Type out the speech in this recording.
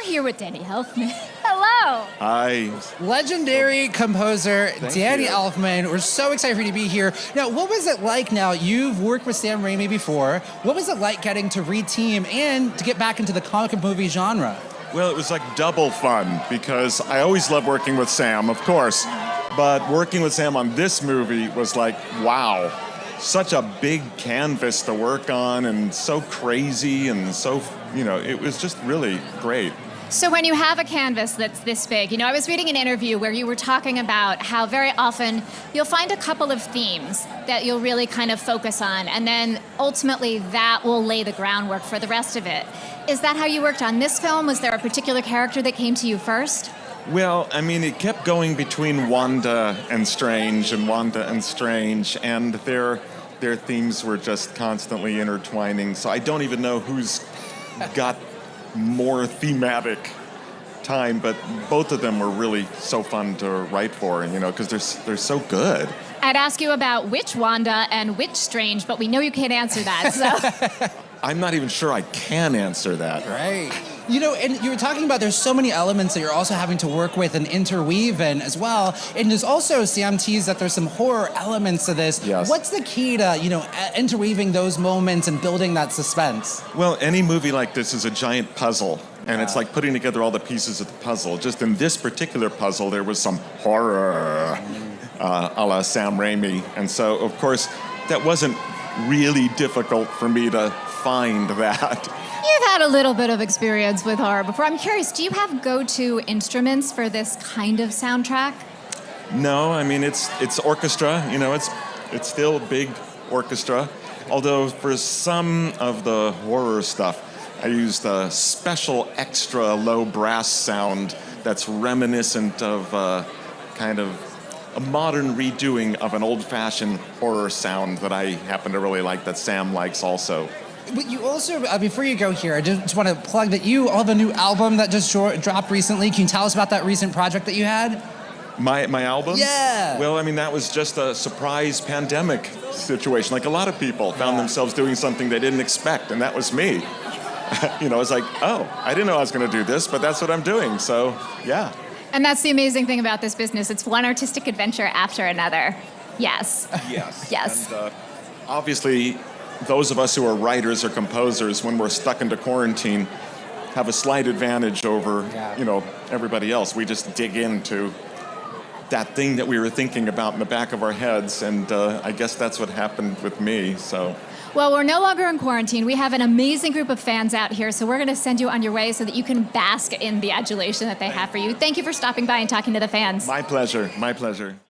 We're here with Danny Elfman. Hello. Hi. Legendary composer Danny Elfman. We're so excited for you to be here. Now, what was it like now? You've worked with Sam Raimi before. What was it like getting to re-team and to get back into the comic book movie genre? Well, it was like double fun because I always love working with Sam, of course. But working with Sam on this movie was like, wow. Such a big canvas to work on and so crazy and so, it was just really great. So when you have a canvas that's this big, I was reading an interview where you were talking about how very often you'll find a couple of themes that you'll really kind of focus on, and then ultimately that will lay the groundwork for the rest of it. Is that how you worked on this film? Was there a particular character that came to you first? Well, it kept going between Wanda and Strange, and their themes were just constantly intertwining. So I don't even know who's got more thematic time, but both of them were really so fun to write for, because they're so good. I'd ask you about which Wanda and which Strange, but we know you can't answer that, so. I'm not even sure I can answer that. Right. And you were talking about there's so many elements that you're also having to work with and interweave in as well. And there's also, Sam teased that there's some horror elements to this. Yes. What's the key to, interweaving those moments and building that suspense? Well, any movie like this is a giant puzzle. And it's like putting together all the pieces of the puzzle. Just in this particular puzzle, there was some horror, a la Sam Raimi. And so, of course, that wasn't really difficult for me to find that. You've had a little bit of experience with horror before. I'm curious, do you have go-to instruments for this kind of soundtrack? No, it's orchestra. It's still a big orchestra. Although for some of the horror stuff, I used a special extra low brass sound that's reminiscent of kind of a modern redoing of an old-fashioned horror sound that I happen to really like, that Sam likes also. But you also, before you go here, I just want to plug that you all have a new album that just dropped recently. Can you tell us about that recent project that you had? My album? Yeah. Well, that was just a surprise pandemic situation. Like a lot of people found themselves doing something they didn't expect, and that was me. It's like, oh, I didn't know I was going to do this, but that's what I'm doing. So, yeah. And that's the amazing thing about this business. It's one artistic adventure after another. Yes. Yes. Yes. And obviously, those of us who are writers or composers, when we're stuck into quarantine, have a slight advantage over, everybody else. We just dig into that thing that we were thinking about in the back of our heads, and I guess that's what happened with me, so. Well, we're no longer in quarantine. We have an amazing group of fans out here, so we're going to send you on your way so that you can bask in the adulation that they have for you. Thank you for stopping by and talking to the fans. My pleasure. My pleasure.